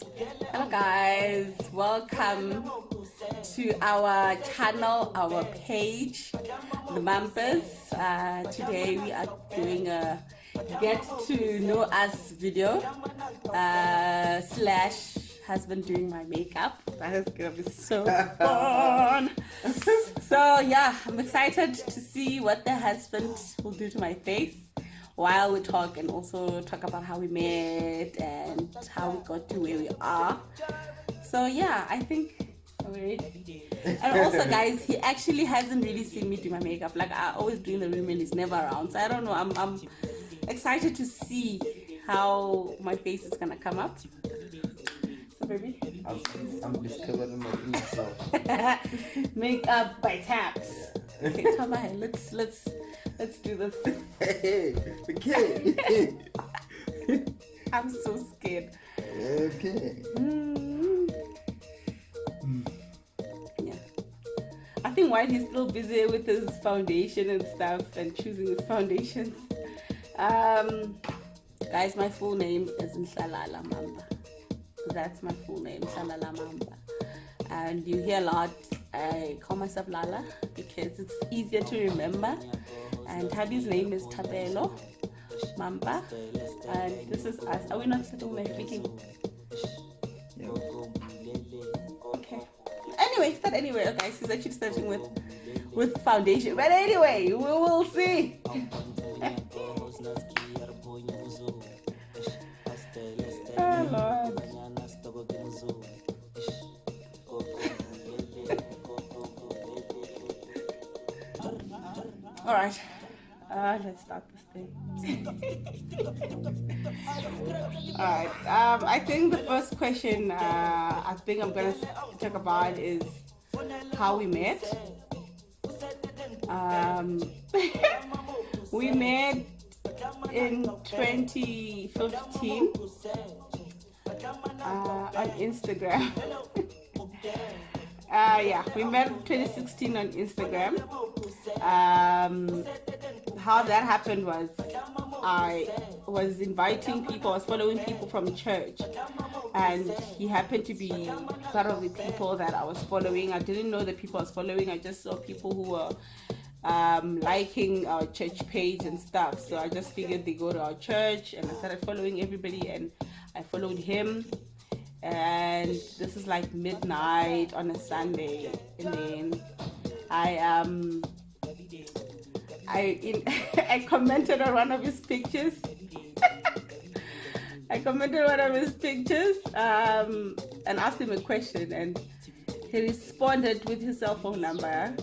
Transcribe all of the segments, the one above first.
Hello guys, welcome to our channel, our page, the Mampers. Today we are doing a get to know us video slash husband doing my makeup. That is gonna be so fun. So yeah, I'm excited to see what the husband will do to my face while we talk, and also talk about how we met and how we got to where we are. So yeah, I think I'm ready. And also guys, he actually hasn't really seen me do my makeup. Like, I always do in the room and he's never around. So I don't know, I'm excited to see how my face is gonna come up. So baby, I'm discovering my inner self. makeup by taps. Okay, Tama, let's do this. Okay. I'm so scared. Okay. Yeah. I think while he's still busy with his foundation and stuff and choosing his foundations, guys, my full name is Nhlalala Mamba. That's my full name, Nhlalala Mamba. And you hear a lot, I call myself Lala because it's easier to remember. And Tabby's name is Tabelo Mamba. And this is us. Are we not sitting there speaking? Yeah. Okay. Anyway, start anyway. Okay, she's actually starting with foundation. But anyway, we will see. Oh Lord. All right. Let's start this thing. All right. I think the first question I think I'm gonna talk about is how we met. We met in 2015 on Instagram. Yeah, we met in 2016 on Instagram. How that happened was I was inviting people, I was following people from church, and he happened to be part of the people that I was following. I didn't know the people I was following, I just saw people who were liking our church page and stuff. So I just figured they go to our church, and I started following everybody, and I followed him. And this is like midnight on a Sunday, and then I commented on one of his pictures. I commented on one of his pictures and asked him a question, and he responded with his cell phone number.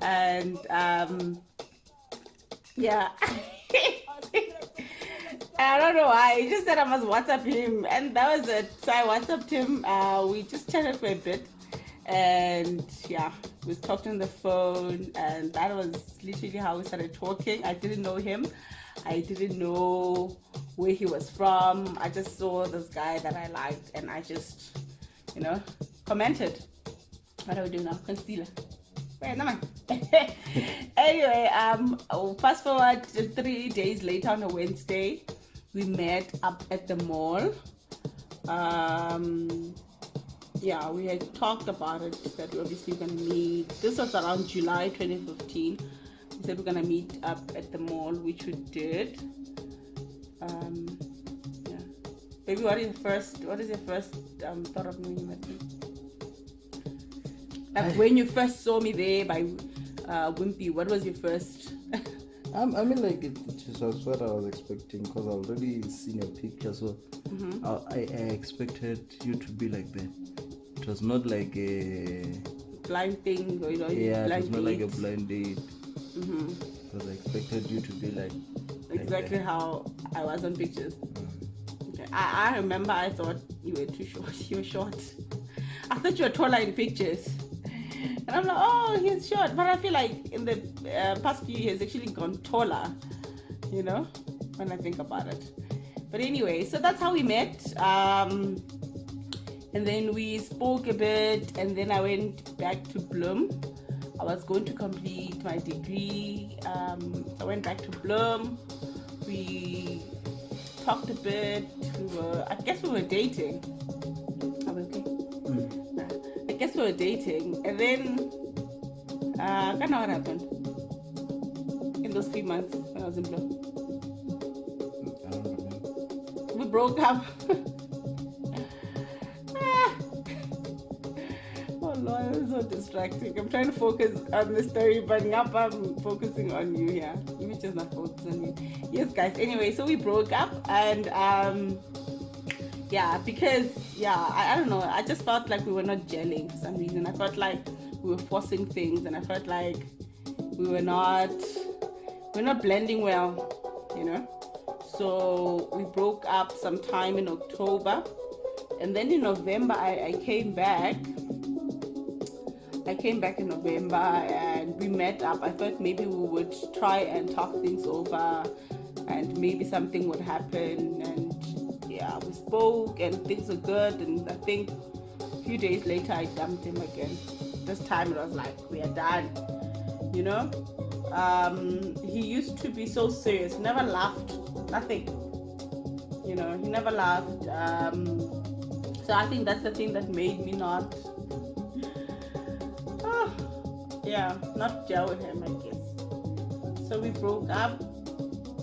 And yeah. I don't know why. He just said I must WhatsApp him, and that was it. So I WhatsApped him. We just chatted for a bit, and yeah, we talked on the phone, and that was literally how we started talking. I didn't know him. I didn't know where he was from. I just saw this guy that I liked, and I just, commented. What do we do now? Concealer. Wait, no man. Anyway, fast forward to 3 days later on a Wednesday, we met up at the mall. Yeah, we had talked about it, that we're obviously going to meet. This was around July 2015. We said we're going to meet up at the mall, which we did. Yeah. Baby, what is your first thought of me when you met me? Like when you first saw me there by Wimpy, what was your first? I mean, like, it was what I was expecting, because I already seen your picture, so I expected you to be like that. It was not like a blind thing, or yeah, blind it was not date. like a blind date. Because I expected you to be like exactly that. how I was on pictures. Okay. I remember I thought you were too short. You were short. I thought you were taller in pictures. And I'm like, oh, he's short. But I feel like in the past few years, actually gone taller, when I think about it. But anyway, so that's how we met. And then we spoke a bit, and then I went back to Bloem. I was going to complete my degree. I went back to Bloem. We talked a bit. I guess we were dating. Are we okay? I guess we were dating, and then I don't know what happened in those 3 months when I was in Bloom. I don't remember. We broke up. Oh Lord, it's so distracting. I'm trying to focus on the story, but now I'm focusing on you here. You just not focus on you. Yes, guys. Anyway, so we broke up, and yeah, because I don't know. I just felt like we were not gelling for some reason. I felt like we were forcing things, and I felt like we're not blending well, you know. So we broke up sometime in October, and then in November I came back. I came back in November and we met up. I thought maybe we would try and talk things over and maybe something would happen. And yeah, we spoke and things were good. And I think a few days later I dumped him again. This time it was like, we are done, you know. He used to be so serious, never laughed, nothing, you know, he never laughed. So I think that's the thing that made me not not gel with him, I guess. So we broke up,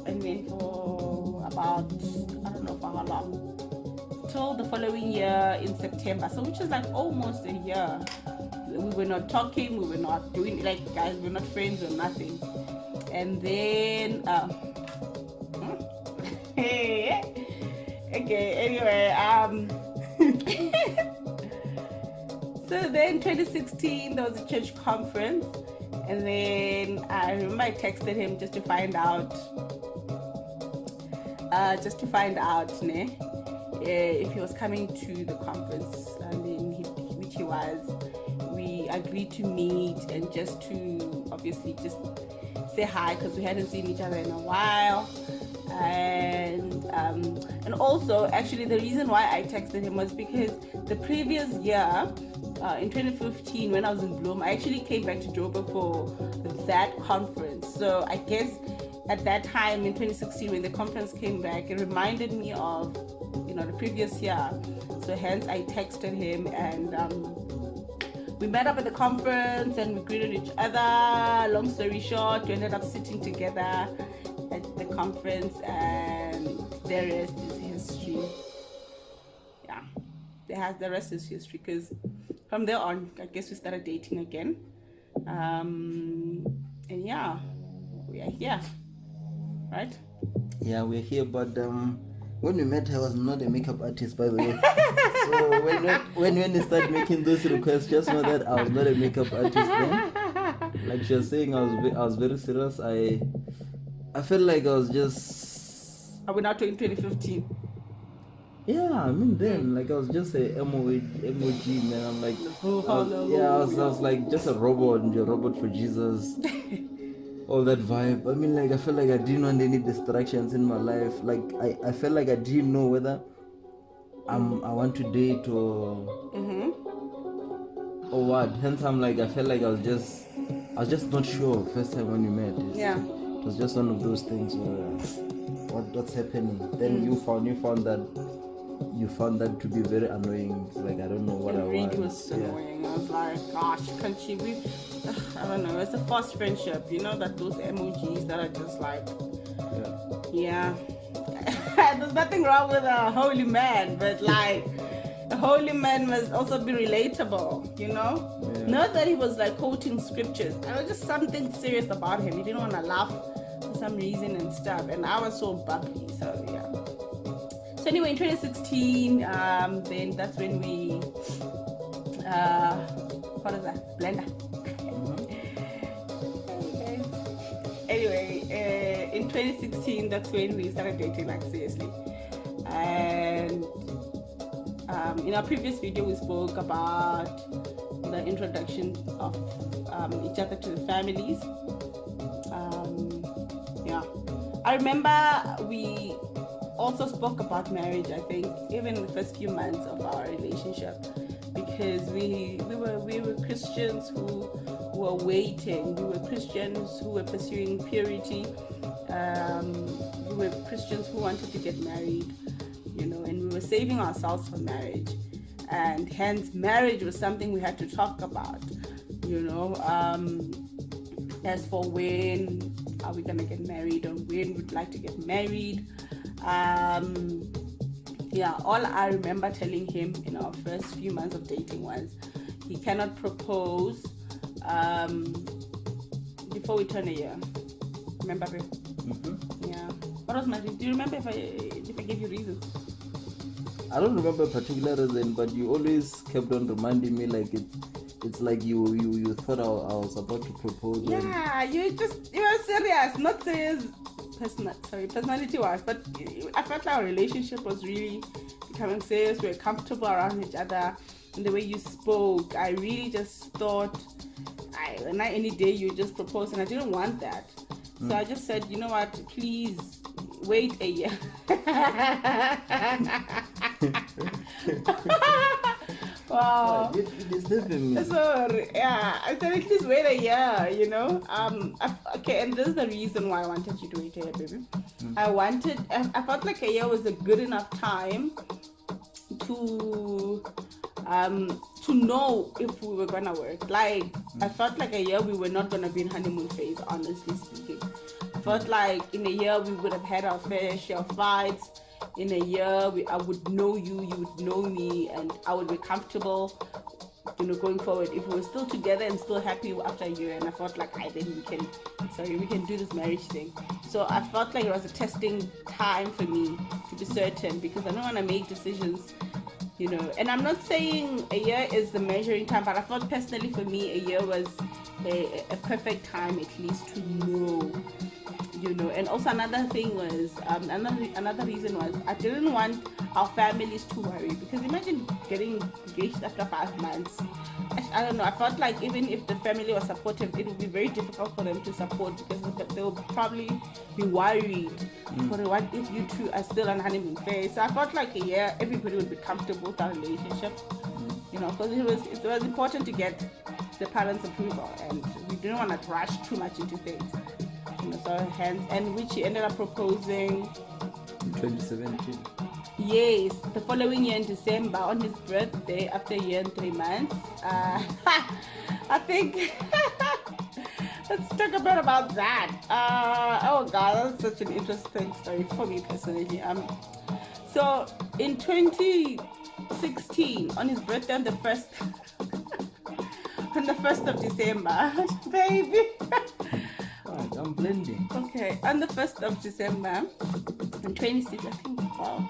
and then for about, I don't know for how long, till the following year in September. So which is like almost a year. We were not talking, we were not doing, like, guys, we're not friends or nothing. And then okay, anyway, so then 2016 there was a church conference, and then I remember I texted him just to find out if he was coming to the conference, and then which he was. We agreed to meet and just to obviously just say hi, because we hadn't seen each other in a while. And also, actually, the reason why I texted him was because the previous year, in 2015, when I was in Bloom, I actually came back to Joburg for that conference. So I guess at that time in 2016, when the conference came back, it reminded me of, you know, the previous year. So hence I texted him, and we met up at the conference and we greeted each other. Long story short, we ended up sitting together at the conference, and the rest is history. Yeah, the rest is history, because from there on, I guess we started dating again. And yeah, we are here, right? Yeah, we're here, but when we met, I was not a makeup artist, by the way. So when you start making those requests, just know that I was not a makeup artist then. Like she was saying, I was very serious. I felt like I was just. Are we now talking 2015? Yeah, I mean then, like I was just a emoji, man. I'm like, I was like just a robot for Jesus. All that vibe. I mean, like I felt like I didn't want any distractions in my life. Like I felt like I didn't know whether I want to date or what. Hence I'm like, I felt like I was just not sure first time when you met. It was just one of those things where what's happening. Then you found that to be very annoying. It's like I don't know what I want. It was annoying. I was like, gosh, can't she be? I don't know. It's a false friendship. You know that those emojis that are just like, yeah. There's nothing wrong with a holy man, but like a holy man must also be relatable. You know, not that he was like quoting scriptures. There was just something serious about him. He didn't want to laugh for some reason and stuff, and I was so bubbly. So yeah. So anyway, in 2016, then that's when we, what is that? Blender. Anyway, in 2016, that's when we started dating, like seriously. And in our previous video, we spoke about the introduction of each other to the families. I remember we also spoke about marriage, I think, even in the first few months of our relationship, because we were Christians who were waiting. We were Christians who were pursuing purity. We were Christians who wanted to get married, you know, and we were saving ourselves for marriage, and hence marriage was something we had to talk about, you know. As for when are we gonna get married, or when we'd like to get married, yeah, all I remember telling him in our first few months of dating was he cannot propose before we turn a year. Remember, babe? Mm-hmm. Yeah. What was my reason? Do you remember if I gave you reasons? I don't remember a particular reason, but you always kept on reminding me like it's like you thought I was about to propose. Yeah, you were serious, not serious. Personality wise, but I felt our relationship was really becoming serious. We were comfortable around each other, and the way you spoke, I really just thought, any day you just propose, and I didn't want that. So I just said, you know what, please wait a year. Wow. So yeah, I said at least wait a year, you know. Okay, and this is the reason why I wanted you to wait a year, baby. I felt like a year was a good enough time to know if we were gonna work. Like I felt like a year we were not gonna be in honeymoon phase, honestly speaking. I felt like in a year we would have had our fair share of fights. In a year I would know you, you would know me, and I would be comfortable, you know, going forward. If we were still together and still happy after a year, and I felt like then we can do this marriage thing. So I felt like it was a testing time for me to be certain, because I don't want to make decisions, you know. And I'm not saying a year is the measuring time, but I felt personally for me a year was a perfect time at least to know, you know. And also another thing was another reason was I didn't want our families to worry, because imagine getting engaged after 5 months. I don't know, I felt like even if the family was supportive, it would be very difficult for them to support, because they will probably be worried for what if you two are still on honeymoon phase. So I felt like a year everybody would be comfortable with our relationship, you know, because it was important to get the parents' approval, and we didn't want to rush too much into things, you know. So hence, and which he ended up proposing in 2017. Yes, the following year in December, on his birthday, after a year and 3 months. I think let's talk a bit about that. Oh God, that's such an interesting story for me personally. So in 2016, on his birthday, on the first on the 1st of December, baby. Right, I'm blending. Okay, on the 1st of December, in 26, I think. Wow.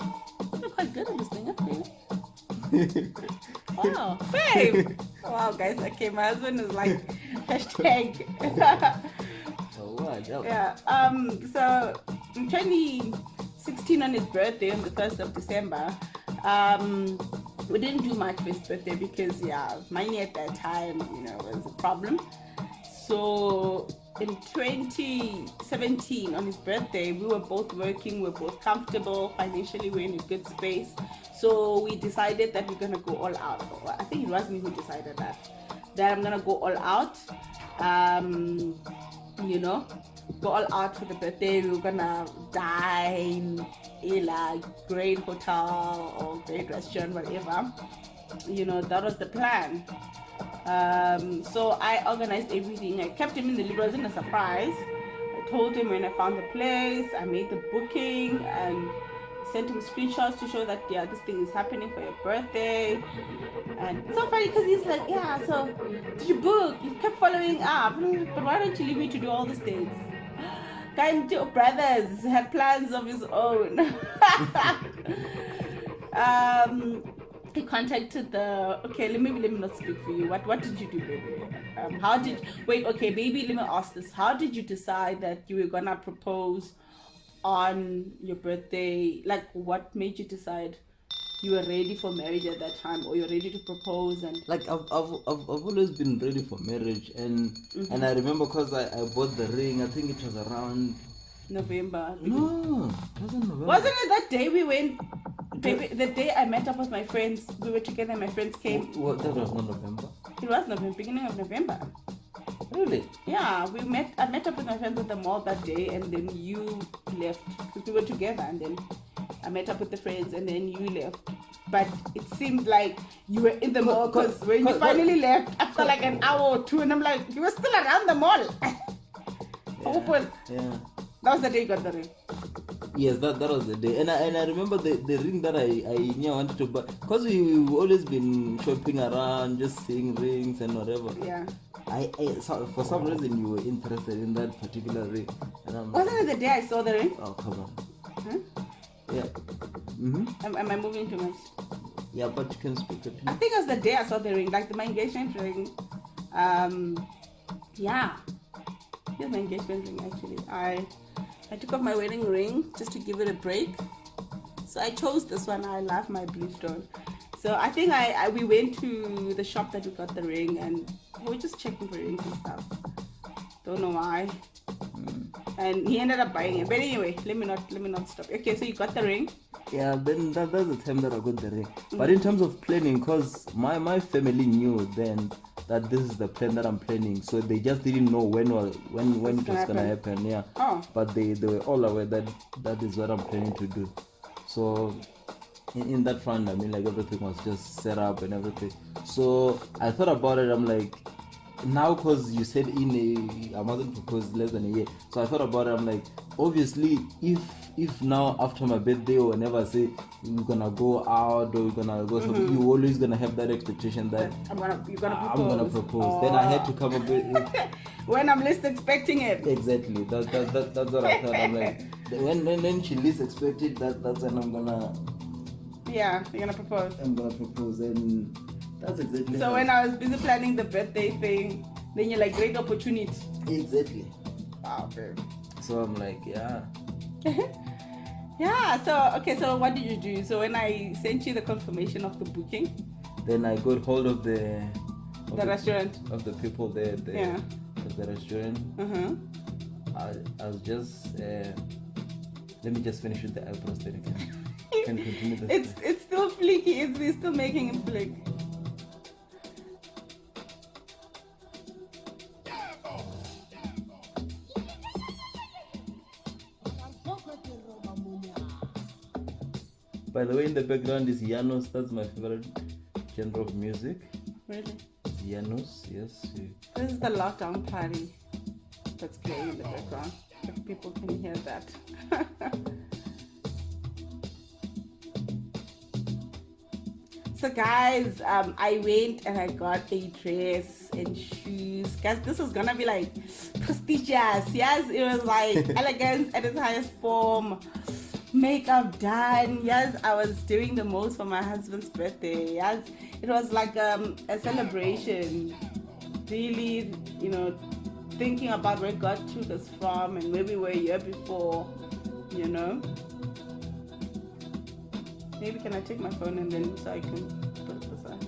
You're quite good at this thing, okay? Wow, babe! Wow, guys, okay, my husband is like, hashtag. Oh, what? Yeah, so in 2016 on his birthday, on the 1st of December, we didn't do much for his birthday because, yeah, money at that time, you know, was a problem. So in 2017 on his birthday, we were both working, we were both comfortable financially, we're in a good space, so we decided that we're gonna go all out. I think it was me who decided that I'm gonna go all out, you know, go all out for the birthday. We were gonna dine in a great hotel or great restaurant, whatever, you know. That was the plan. So I organized everything. I kept him in the loop. It wasn't a surprise. I told him when I found the place, I made the booking, and sent him screenshots to show that, yeah, this thing is happening for your birthday. And it's so funny because he's like, yeah, so did you book? You kept following up, but why don't you leave me to do all these things? Kind of brothers had plans of his own. He contacted let me not speak for you. What did you do, baby? Okay, baby, let me ask this. How did you decide that you were gonna propose on your birthday? Like, what made you decide you were ready for marriage at that time, or you're ready to propose? And like I've always been ready for marriage, and I remember because I bought the ring. I think it was around November. No, it wasn't November. Wasn't it that day we went? Baby, the day I met up with my friends, we were together. My friends came. Well, that was not November. It was November, beginning of November. Really? Yeah, I met up with my friends at the mall that day, and then you left because we were together, and then I met up with the friends, and then you left. But it seemed like you were in the mall because when you finally left after like an hour or two, and I'm like, you were still around the mall. Yeah. That was the day you got the ring. Yes, that was the day, and I remember the ring that I knew I wanted to buy, because we've always been shopping around, just seeing rings and whatever. Yeah. So for some reason you were interested in that particular ring, and I'm like, Wasn't it the day I saw the ring? oh come on. Huh? Yeah. Mm-hmm. Am I moving too much? Yeah, but you can speak it. I think it was the day I saw the ring, like my engagement ring. Yeah. Here's my engagement ring actually. I took off my wedding ring just to give it a break. So I chose this one. I love my blue stone. So I think we went to the shop that we got the ring, and we were just checking for rings and stuff. Don't know why. And he ended up buying it. But anyway, let me not stop. Okay, so you got the ring. Yeah, then that's the time that I got the ring. But in terms of planning, because my family knew then that this is the plan that I'm planning, so they just didn't know when it was gonna happen. Yeah. Oh. But they were all aware that that is what I'm planning to do. So in that front, I mean, like everything was just set up and everything. So I thought about it. I'm like, now, because you said I wasn't proposed less than a year, so I thought about it. I'm like, obviously, if now after my birthday or whenever I say we're gonna go out or we're gonna go something, you're always gonna have that expectation that I'm gonna propose. I'm gonna propose. Oh. Then I had to come up with when I'm least expecting it. Exactly. That's what I thought. I'm like, when she least expected, that's when I'm gonna. Yeah, you're gonna propose. I'm gonna propose, and that's exactly. So when I was busy planning the birthday thing, then you're like, great opportunity. Exactly. Wow, babe. So I'm like, yeah. Yeah. So okay. So what did you do? So when I sent you the confirmation of the booking, then I got hold of the restaurant, of the people there. Of the restaurant. I was just. Let me just finish with the eyebrows. Then you can continue the It's still flicky. It's still making it flick. By the way, in the background is Janos. That's my favorite genre of music. Really? Janos, yes. This is the lockdown party that's playing in the background. If people can hear that. So guys, I went and I got a dress and shoes. Guys, this was gonna be like prestigious. Yes, it was like elegance at its highest form. Makeup done. Yes, I was doing the most for my husband's birthday. Yes, it was like a celebration. Really, thinking about where God took us from and where we were a year before, Maybe can I take my phone and then so I can put it aside?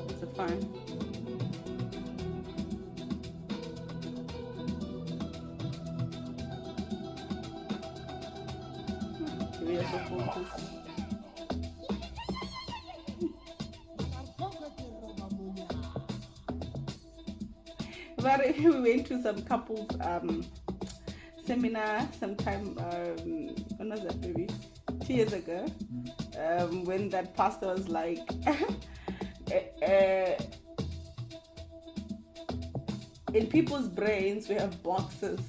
It's fine. We are so focused. But we went to some couples seminar sometime. When was that, baby? 2 years ago, when that pastor was like, in people's brains we have boxes,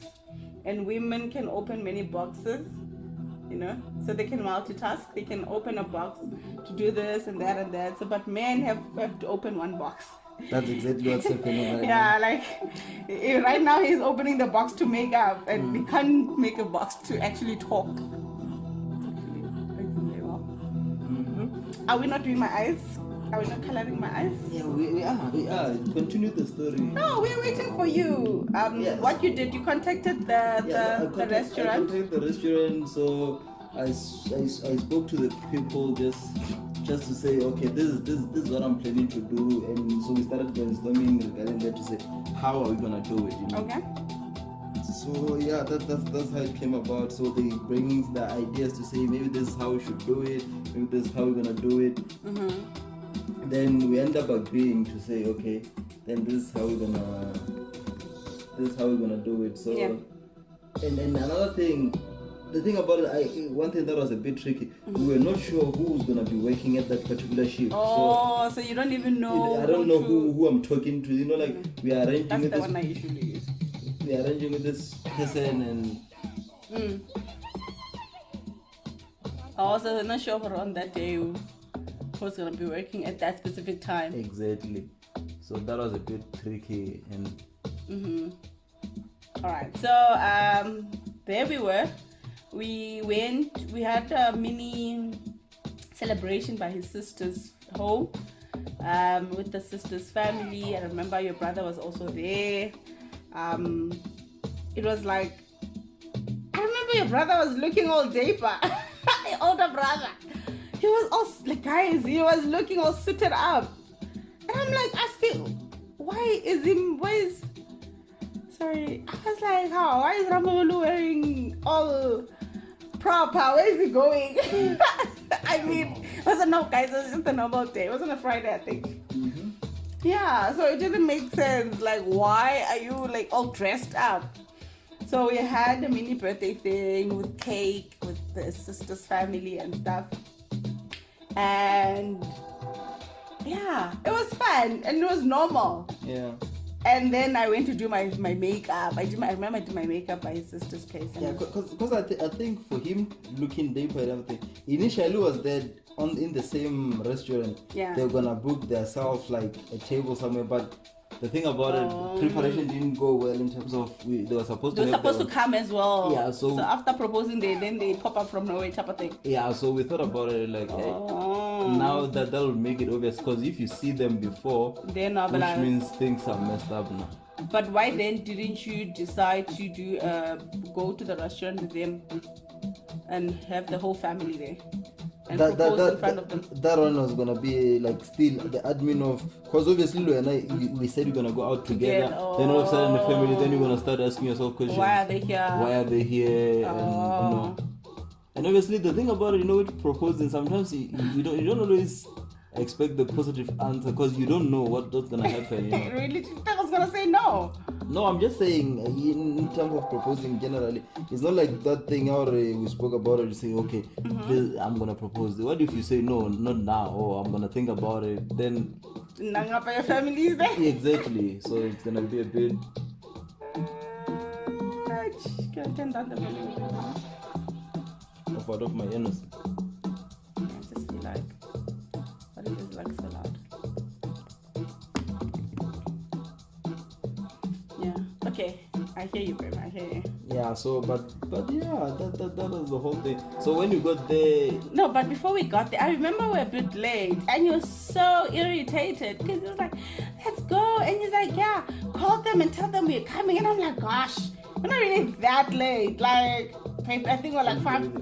and women can open many boxes, so they can multitask. They can open a box to do this and that and that. So, but men have to open one box. That's exactly what's happening right now. Yeah, like right now he's opening the box to make up, and he can't make a box to actually talk. Are we not doing my eyes? Are we not coloring my eyes? Yeah, we are. Continue the story. No, we're waiting for you. Yes. What you did, you contacted the restaurant. I contacted the restaurant, so I spoke to the people just to say, okay, this is what I'm planning to do, and so we started brainstorming regarding that to say, how are we gonna do it? Okay. So yeah, that's how it came about. So they bring the ideas to say maybe this is how we should do it, maybe this is how we're gonna do it. Then we end up agreeing to say, okay, then this is how we're gonna do it. So, Yeah. and another thing, the thing about it, one thing that was a bit tricky, we were not sure who was gonna be working at that particular shift. Oh, so you don't even know. I don't know who I'm talking to. You know, like we are arranging That's with the this. one I usually use. We are arranging with this person and. Oh, so they're not sure on that day who's gonna be working at that specific time. Exactly. So that was a bit tricky and. All right. So there we were. We went. We had a mini celebration by his sister's home. With the sister's family. I remember your brother was also there. It was like, I remember your brother was looking all dapper. Your older brother. He was all, like, guys, he was looking all suited up. And I'm like asking, sorry, I was like, why is Ramolu wearing all proper? Where is he going? I mean, it wasn't no, guys, it was just a normal day. It wasn't a Friday, I think. Yeah, so it didn't make sense. Like, why are you like all dressed up? So we had a mini birthday thing with cake with the sister's family and stuff. And yeah, it was fun and it was normal. Yeah. And then I went to do my makeup. I remember I did my makeup by his sister's place. Yeah, because I think for him looking dapper and everything, initially was that in the same restaurant. Yeah. They were gonna book themselves like a table somewhere, but the thing about it, preparation didn't go well in terms of they were supposed to come as well. Yeah, so after proposing, they pop up from nowhere type of thing. Yeah, so we thought about it like, hey, now that will make it obvious, because if you see them before, which means things are messed up now. But why then didn't you decide to go to the restaurant with them and have the whole family there? And propose in front of them. That one was gonna be like still the admin of, because obviously Lou and I we said we're gonna go out together. Then all of a sudden the family, then you're gonna start asking yourself questions. Why are they here? And you know. And obviously the thing about it, with proposing, sometimes you don't always expect the positive answer, because you don't know what's gonna happen. Really? I was gonna say no. No, I'm just saying in terms of proposing generally, it's not like that thing already we spoke about it. You say, okay, I'm gonna propose. What if you say no, not now, or I'm gonna think about it? Then your family is there. Exactly. So it's gonna be a bit. Can I turn down the volume? Out of my innocence. I just feel like, what if it's like so loud? Yeah. Okay. I hear you, babe. I hear you. Yeah. So, but yeah, that was the whole thing. So when you got there. No, but before we got there, I remember we were a bit late, and you were so irritated because he was like, "Let's go," and he's like, "Yeah, call them and tell them we're coming," and I'm like, "Gosh, we're not really that late. Like, I think we're like 5.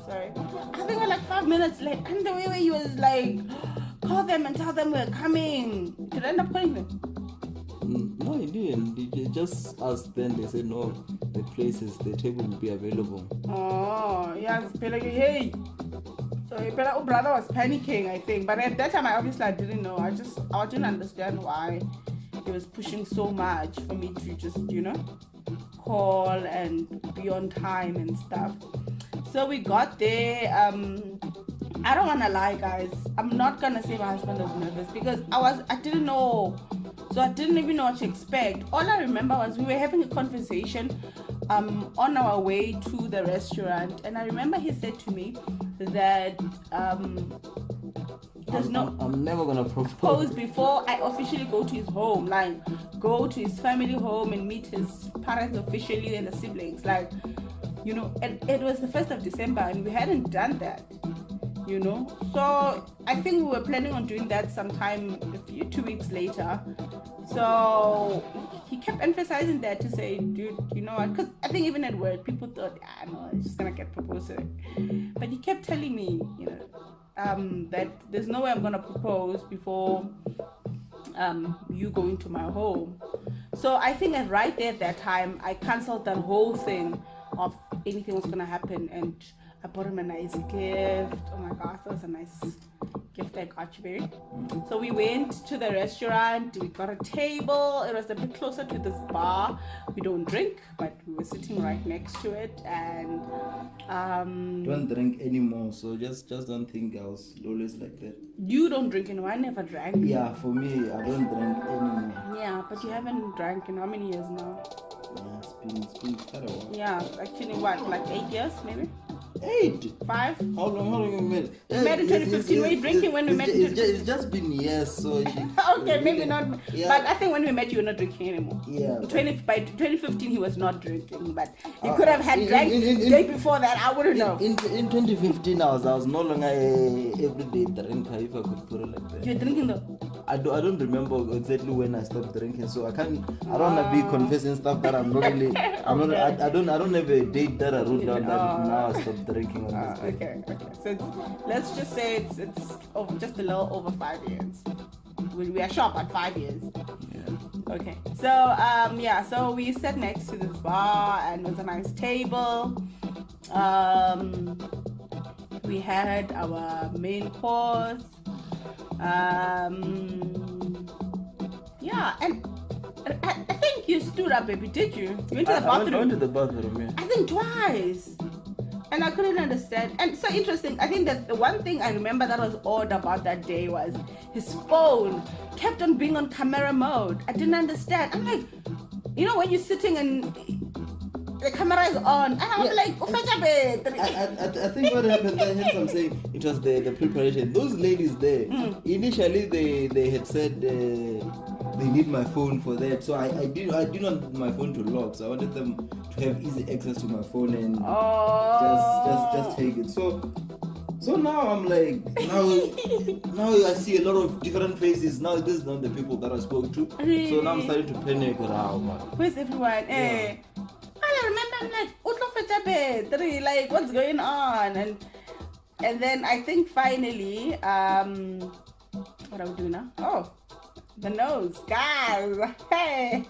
Sorry. I think we're like 5 minutes late. And the way he was like, call them and tell them we're coming. Did I end up calling them? No, he didn't. He just asked them. They said, no, the table will be available. Oh, yes. Hey. So your brother was panicking, I think. But at that time, I didn't know. I didn't understand why he was pushing so much for me to just, call and be on time and stuff. So we got there. I don't want to lie, guys. I'm not going to say my husband was nervous because I didn't know. So I didn't even know what to expect. All I remember was we were having a conversation on our way to the restaurant. And I remember he said to me that I'm never going to propose before I officially go to his home. Like, go to his family home and meet his parents officially and the siblings. Like, it was the 1st of December and we hadn't done that, So I think we were planning on doing that sometime 2 weeks later. So he kept emphasizing that to say, dude, you know what? Because I think even at work, people thought, no, it's just going to get proposed to. But he kept telling me, that there's no way I'm going to propose before you going to my home. So I think that right there at that time, I canceled that whole thing of anything was gonna happen, and I bought him a nice gift. Oh my gosh, that was a nice gift like Archbury. So we went to the restaurant, we got a table. It was a bit closer to this bar. We don't drink, but we were sitting right next to it, and Don't drink anymore, so just don't think I was always like that. you don't drink anymore. I never drank. Yeah, for me, I don't drink anymore. Yeah, but you haven't drank in how many years now? Yeah, it's been quite a while. Yeah, actually, what, like 8 years, maybe? 8? 5? How long you met? We met in 2015. Were you drinking when we met? It's just been years, so Okay, maybe not. Yeah. But I think when we met, you were not drinking anymore. Yeah. By 2015, he was not drinking, but he could have had drank the day before that. I wouldn't know. In 2015, I was no longer a everyday drinker, if I could put it like that. You're drinking though. I don't remember exactly when I stopped drinking, so I don't wanna be confessing stuff that I'm not really. I don't have a date that I wrote down that now I stopped drinking on this day. Okay. So let's just say it's over, just a little over 5 years. We are sharp at 5 years. Yeah. Okay. So so we sat next to this bar and it was a nice table. We had our main course. And I think you stood up, baby, did you? You went to the bathroom. I went to the bathroom, yeah. I think twice. And I couldn't understand. And so interesting, I think that the one thing I remember that was odd about that day was his phone kept on being on camera mode. I didn't understand. I'm like, you know, when you're sitting and the camera is on, and I'm like, I think what happened, hence I'm saying it was the preparation. Those ladies there, initially they had said they need my phone for that, so I didn't want my phone to lock, so I wanted them to have easy access to my phone and just take it. So now I'm like, now I see a lot of different faces. Now this is not the people that I spoke to, so now I'm starting to panic around. Where's everyone? Yeah. I remember, I'm like, like, what's going on? And then I think finally, what are we doing now? Oh, the nose, guys. Hey,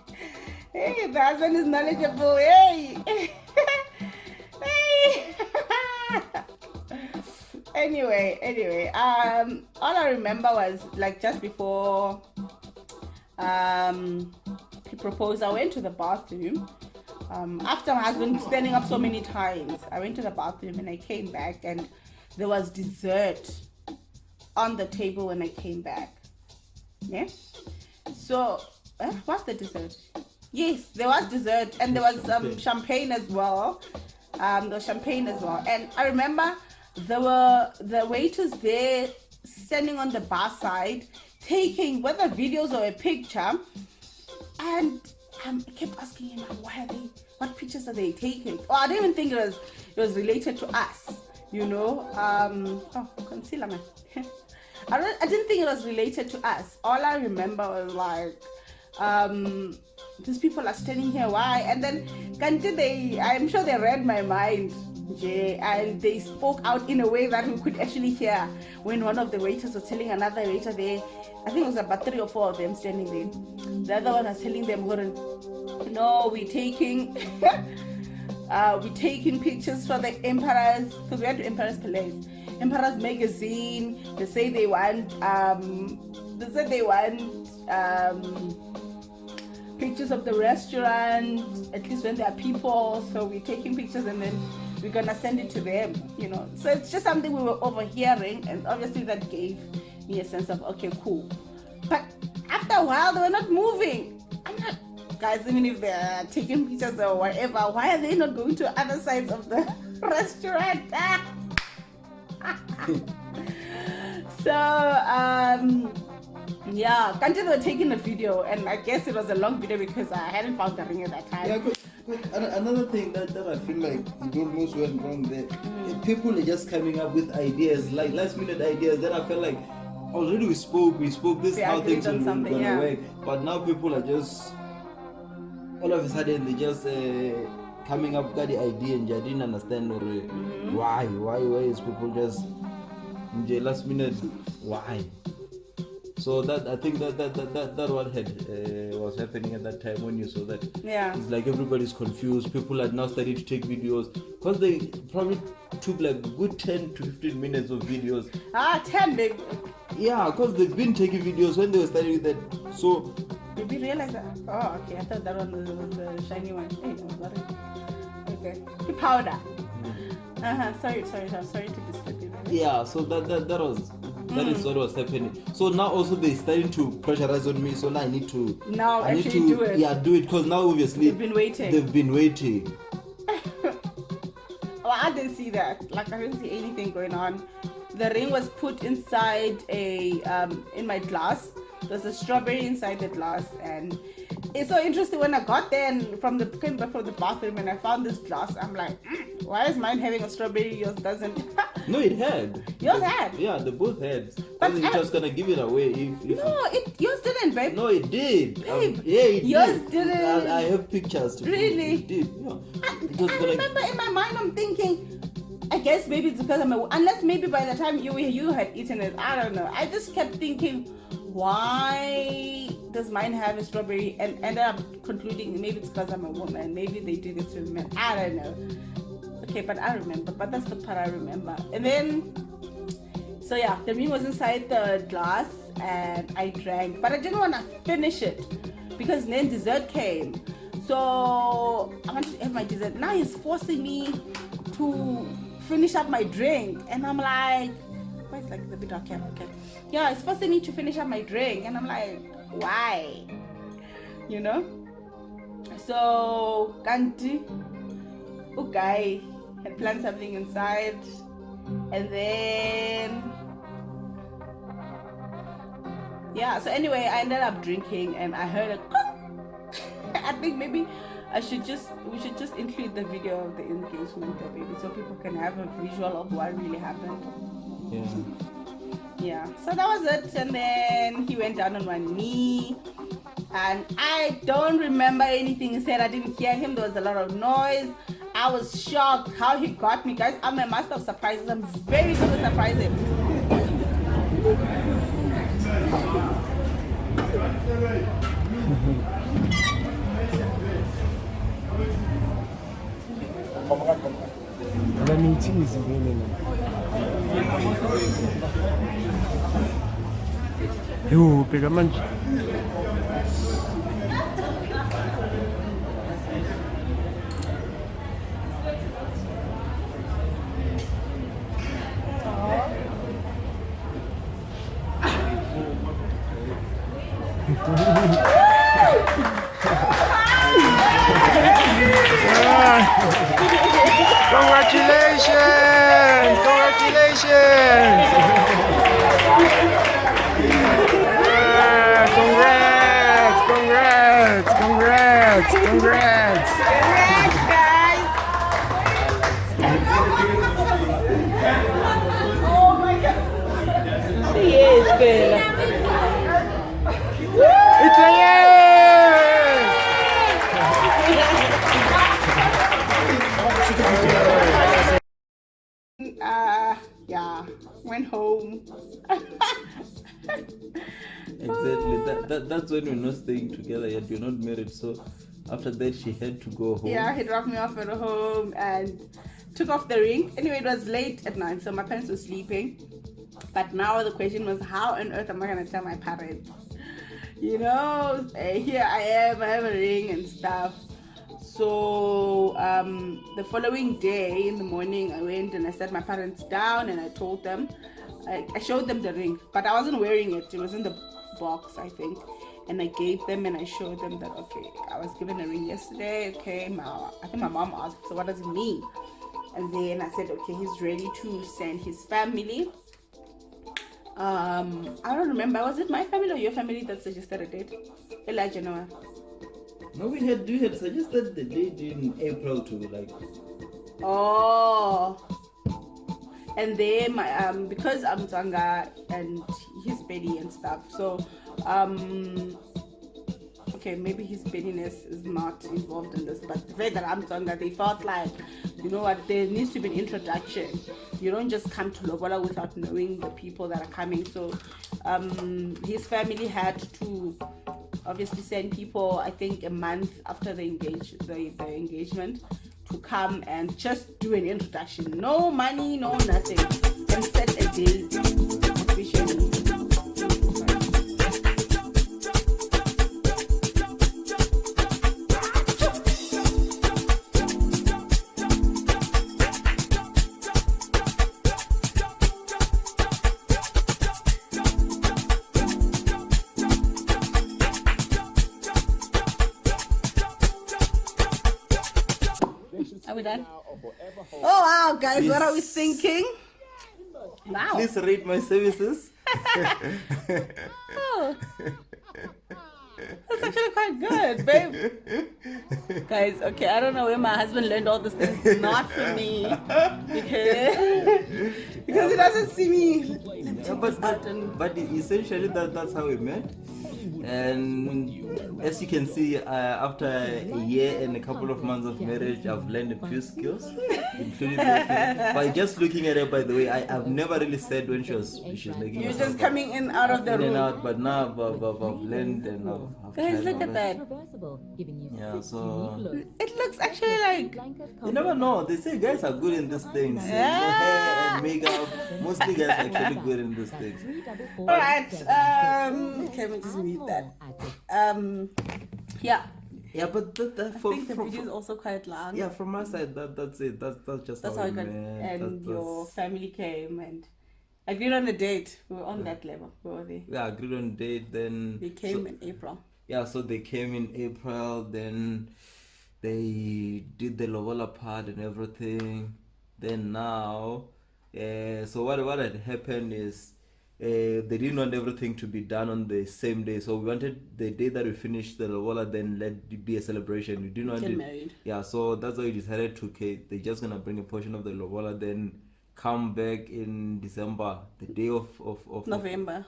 the husband is knowledgeable. Hey, hey. Anyway, all I remember was like just before he proposed, I went to the bathroom. After my husband standing up so many times, I went to the bathroom and I came back and there was dessert on the table when I came back. Yeah. So, what's the dessert? Yes, there was dessert and there was champagne as well. There was champagne as well. And I remember there were the waiters there standing on the bar side taking whether videos or a picture, and I kept asking him, what pictures are they taking? Oh, I didn't even think it was related to us, you know. Concealer, man. I didn't think it was related to us. All I remember was like, these people are standing here, why? And then I'm sure they read my mind, and they spoke out in a way that we could actually hear when one of the waiters was telling another waiter there, I think it was about 3 or 4 of them standing there. The other one was telling them, no, we're taking pictures for the emperors, because we had to Emperor's Palace, Emperor's magazine. They say they want pictures of the restaurant, at least when there are people. So we're taking pictures and then we're gonna send it to them, you know. So it's just something we were overhearing, and obviously that gave me a sense of, okay, cool. But after a while, they were not moving. I'm like, guys, even if they're taking pictures or whatever, why are they not going to other sides of the restaurant? So, Kanti, they were taking a video, and I guess it was a long video because I hadn't found the ring at that time. Yeah, another thing that I feel like it almost went wrong there. People are just coming up with ideas, like last minute ideas. Then I felt like already we spoke. This is how things are gonna work. But now people are just all of a sudden they just coming up with the idea and I didn't understand why is people just last minute why. So that I think that what was happening at that time when you saw that. Yeah. It's like everybody's confused. People are now starting to take videos because they probably took like a good 10 to 15 minutes of videos. 10 big. Yeah, because they've been taking videos when they were starting with that. So did we realize that? Oh, okay. I thought that one was the shiny one. Hey, no, not it. Okay. The powder. Sorry to disturb you. Yeah, so that was that is what was happening. So now also they're starting to pressurize on me. So now I need to do it. Yeah, do it because now obviously They've been waiting. Well, I didn't see that. Like I didn't see anything going on. The ring was put inside in my glass. There's a strawberry inside the glass, and it's so interesting when I got there and came back from the bathroom and I found this glass. I'm like, why is mine having a strawberry? Yours doesn't. No, it had. Yours had. Yeah, they both had. But it's just gonna give it away. Yours didn't, babe. No, it did. Babe, yeah, it yours did. didn't. I have pictures to Really? It did. Yeah. I remember in my mind I'm thinking, I guess maybe it's because unless maybe by the time you had eaten it, I don't know. I just kept thinking, why does mine have a strawberry? And ended up concluding maybe it's because I'm a woman. Maybe they do this to men. I don't know. Okay, but I remember. But that's the part I remember. And then, so yeah, the ring was inside the glass and I drank. But I didn't want to finish it because then dessert came. So I wanted to have my dessert. Now he's forcing me to finish up my drink. And I'm like, why is like the bit okay? Yeah, it's forcing me to finish up my drink. And I'm like, why? You know? So, Kanti, guy had planned something inside. And then, yeah, so anyway, I ended up drinking and I heard a I think maybe we should just include the video of the engagement there, baby, so people can have a visual of what really happened. Yeah, so that was it. And then he went down on one knee and I don't remember anything he said. I didn't hear him. There was a lot of noise. I was shocked how he got me, guys. I'm a master of surprises. I'm very good at surprising. Yo, pega manje. Congratulations! Congratulations! Congrats! Congrats, guys! Oh my god! She is good. It's a yes! Yeah, went home. Exactly. That's when we're not staying together yet. We're not married. So after that, she had to go home. Yeah, he dropped me off at home and took off the ring. Anyway, it was late at night, so my parents were sleeping. But now the question was, how on earth am I gonna tell my parents? You know, here I am. I have a ring and stuff. So the following day in the morning, I went and I sat my parents down and I told them. I showed them the ring, but I wasn't wearing it. It was in the box, I think. And I gave them and I showed them that, okay, I was given a ring yesterday. Okay, I think my mom asked, so what does it mean? And then I said, okay, he's ready to send his family. I don't remember. Was it my family or your family that suggested a date? Elijah, no. No, we had suggested the date in April to like. Oh. And then because I'm Tsanga and he's Betty and stuff, so okay, maybe his pettiness is not involved in this, but the fact that I'm Tsanga, they felt like, you know what, there needs to be an introduction. You don't just come to Lobola without knowing the people that are coming. So his family had to obviously send people, I think a month after the engagement, to come and just do an introduction. No money, no nothing. And set a date officially. we done? Oh wow, guys, what are we thinking? Wow. Please rate my services. Oh. That's actually quite good, babe. Guys, okay, I don't know where my husband learned all these things. Not from me. Because he doesn't see me. Yeah, but essentially that's how we met. And as you can see, after a year and a couple of months of marriage, I've learned a few skills, including by just looking at her. By the way, I've never really said when she's making. You're just coming in out of the in room. and out, but now I've learned and I've Guys, tried look my at best. that. Yeah, so It looks actually like. you never know. They say guys are good in these things. So Yeah. hair and makeup. Mostly guys are actually good in these things. Alright, can we just read that? Yeah. Yeah, but that I think the video is also quite long. yeah, from my side, that's it. That's just That's how how we it got. met. And That's- your family came and agreed on the date. We were on that level. We were there. yeah, agreed on date. Then They came in April. yeah, so they came in April. Then they did the Lobola part and everything. Then now, so what had happened is they didn't want everything to be done on the same day. So we wanted the day that we finished the Lobola, then let it be a celebration. We didn't want Get it. married. Yeah, so that's why we decided to, okay, they're just gonna bring a portion of the Lobola, then come back in December, the day of November.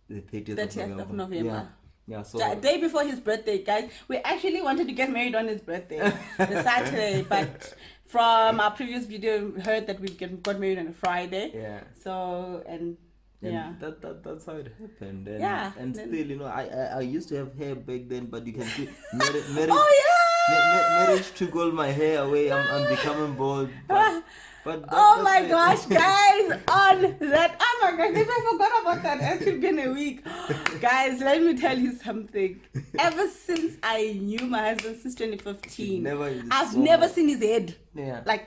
the 30th, 30th of November. Yeah, so The day before his birthday, guys. We actually wanted to get married on his birthday, the Saturday, but from our previous video, we heard that we got married on a Friday. yeah. So, and yeah. That's how it happened. And, Yeah, and then- still, you know, I used to have hair back then, but you can see marriage, Oh, yeah! marriage took all my hair away. I'm becoming bald. But Oh that's my it. gosh, guys, on that. Oh my gosh, if I forgot about that, it's been a week. Guys, let me tell you something. Ever since I knew my husband since 2015, I've so never much. seen his head. Yeah. Like,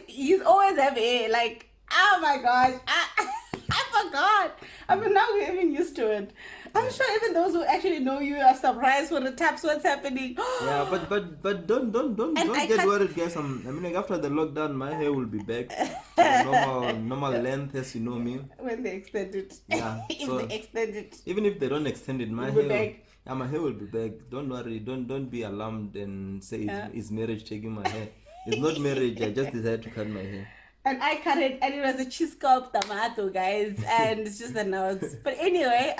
he's always have hair. Like, oh my gosh, I forgot. I mean, now we're even used to it. I'm sure even those who actually know you are surprised when the taps what's happening. Yeah, but don't And I get can't- worried, guys. I mean, like after the lockdown, my hair will be back normal length, as you know me. When they extend it. Yeah, If so- they extend it. Even if they don't extend it, my Will be hair, back. yeah, my hair will be back. Don't worry. Don't be alarmed and say is marriage taking my hair. It's not marriage. I just decided to cut my hair. And I cut it, and it was a cheese scope tomato, guys, and it's just the nose. But anyway,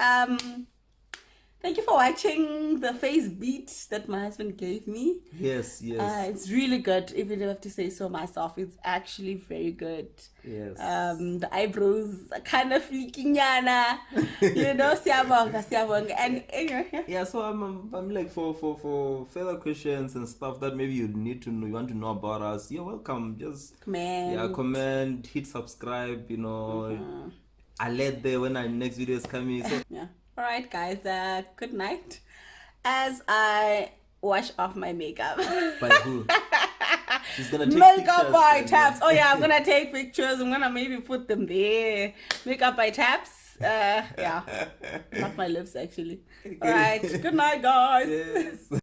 thank you for watching the face beat that my husband gave me. Yes. It's really good, even if I have to say so myself. It's actually very good. Yes. The eyebrows are kind of fleeking, yana. You know, siyabonga. And anyway, yeah. Yeah, so I'm like for fellow Christians and stuff that maybe you want to know about us. You're welcome. Just comment, hit subscribe. You know, alert there when our next video is coming. So Yeah. All right, guys. Good night. As I wash off my makeup. by who? She's gonna take Makeup pictures by and- Taps. Oh yeah, I'm gonna take pictures. I'm gonna maybe put them there. Makeup by Taps. Yeah. Not my lips actually. All right. Good night, guys. Yes.